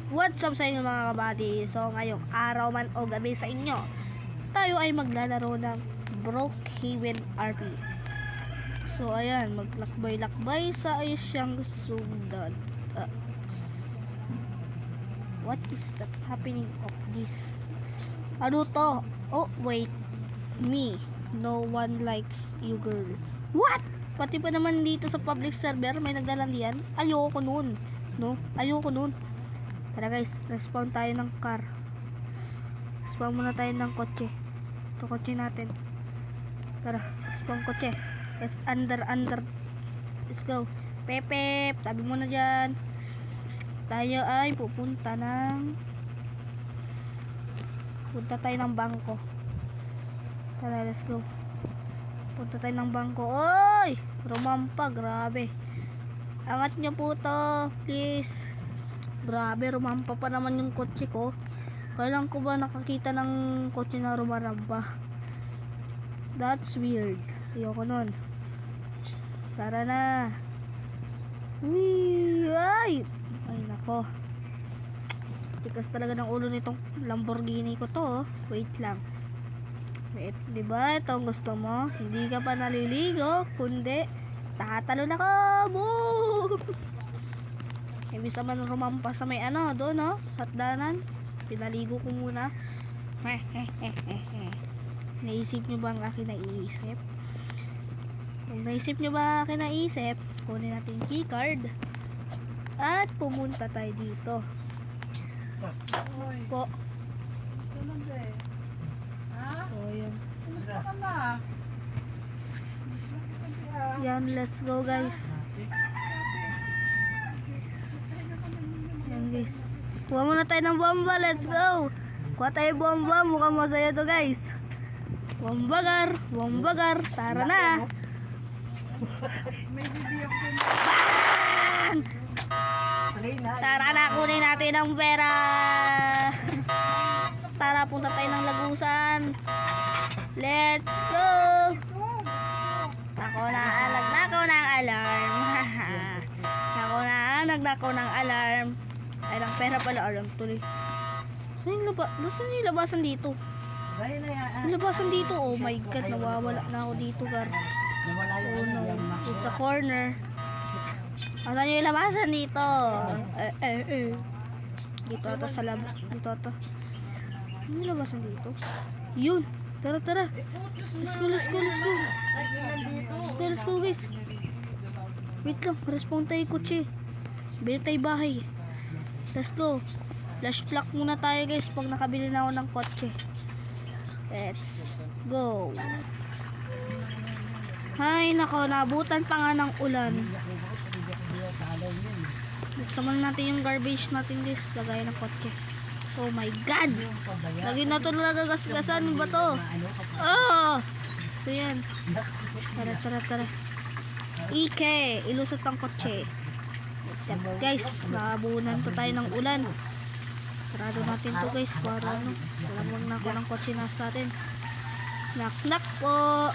What's up sa inyo mga kabady? So ngayong araw man o gabi sa inyo, tayo ay maglalaro ng Brookhaven RP. So ayan, maglakbay-lakbay sa isyang sugdan. What is that happening of this? Ano to? Oh wait, me. No one likes you girl. What? Pati pa naman dito sa public server may naglalandian. Ayoko nun. No? Ayoko nun. Tara guys, respawn tayo ng car. Respawn muna tayo ng kotse. Ito kotse natin. Tara, respawn kotse. Let's under. Let's go. Pepe, tabi muna dyan. Tayo ay pupunta ng bangko. Tara, let's go. Punta tayo ng bangko. Oy! Rumampa, grabe. Angat nyo po to, please. Grabe, rumampa pa naman yung kotse ko. Kailan ko ba nakakita ng kotse na rumarampa? That's weird. Ayoko nun. Tara na. Wee! Ay! Ay nako. Tikas talaga ng ulo nitong Lamborghini ko to. Wait lang. Wait, diba? Ito ang gusto mo. Hindi ka pa naliligo, kundi tatalon ako. Boom! Ibig naman rumampa sa may doon sa hagdanan. Pinaligo ko muna. Naisip nyo ba ang aking naiisip? Kung naisip nyo ba ang aking naisip, kunin natin yung keycard at pumunta tayo dito. Po. Gusto lang eh. Ha? So yun. Kumusta ka na? Yan, let's go guys. Yan guys. Kuha muna tayo ng bomba, let's go. Kuha tayo bomba, mukhang masaya to guys. Bombagar, tara na. May video ko na. Bang! Tara na, kunin natin ang pera. Tara, punta tayo ng Lagusan. Let's go. Nako na, nagnakaw ng alarm. Nagnakaw ng alarm. Ay lang, pera pala, alarm tuloy. Saan yung labasan dito? Yung labasan dito, oh my god, nawawala na ako dito, gar. Oh no, it's a corner. Asan yung labasan dito? Dito ito sa lab. Dito ito. Ano yung labasan dito? Yun. Tara. Let's go guys. Wait lang, respawn tayo kotse. Bili tayo bahay. Let's go. Flash block muna tayo guys pag nakabili na ako ng kotse. Let's go. Hay nako, nabutan pa nga ng ulan. Buksan muna natin yung garbage natin guys. Lagay ng kotse. Oh my god. Lagi na ito nagagasgasan ba to? Oh! So yan. Tara. Ike, ilusot ang kotse. Guys, naabunan to tayo ng ulan. Sarado natin to guys para walang na ako ng kotse na sa atin. Knock po.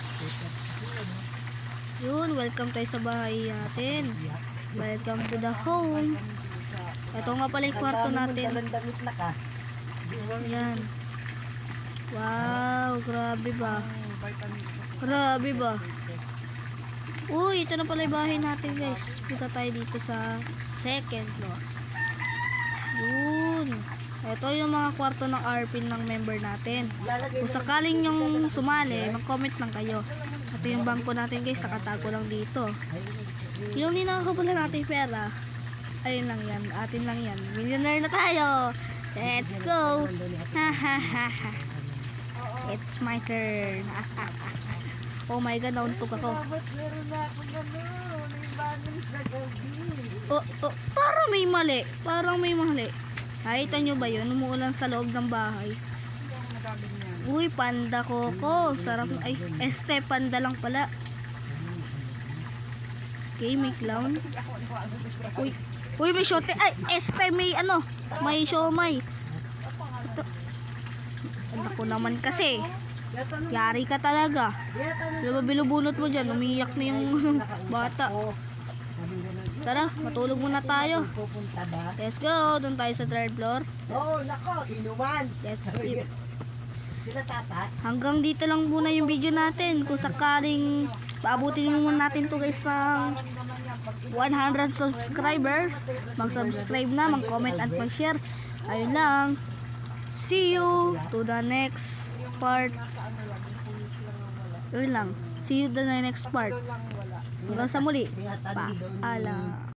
Yun, welcome tayo sa bahay natin. Welcome to the home. Ito nga pala yung kwarto natin. Yan. Wow, grabe ba? Uy, ito na pala yung bahay natin guys. Punta tayo dito sa second floor. Yun. Ito yung mga kwarto ng RP ng member natin. Kung sakaling yung sumali, mag-comment lang kayo. Ito yung bangko natin guys, nakatago lang dito. Yung ninakaw pala natin pera, ayun lang yan, atin lang yan. Millionaire na tayo. Let's go. It's my turn. Oh my god, nauntog ako. Parang may mali. Nakita nyo ba yun? Umuulan sa loob ng bahay. Uy, panda Coco. Sarap. Ay, panda lang pala. Okay, may clown. Uy, may shote. Ay, may siomay. Ako naman kasi. Yari ka talaga. Diba binubunot mo dyan? Umiyak na yung bata. Tara, matulog muna tayo. Pupunta ba? Let's go. Doon tayo sa third floor. Oh, nako, inuman. Let's sleep. Sila tata. Hanggang dito lang muna yung video natin. Kung sakaling paabutin mo muna natin to guys ng 100 subscribers, mag-subscribe na, mag-comment at mag-share. Ayun lang. See you to the next part. Ayun lang. See you to the next part. Hanggang sa muli. Paalam.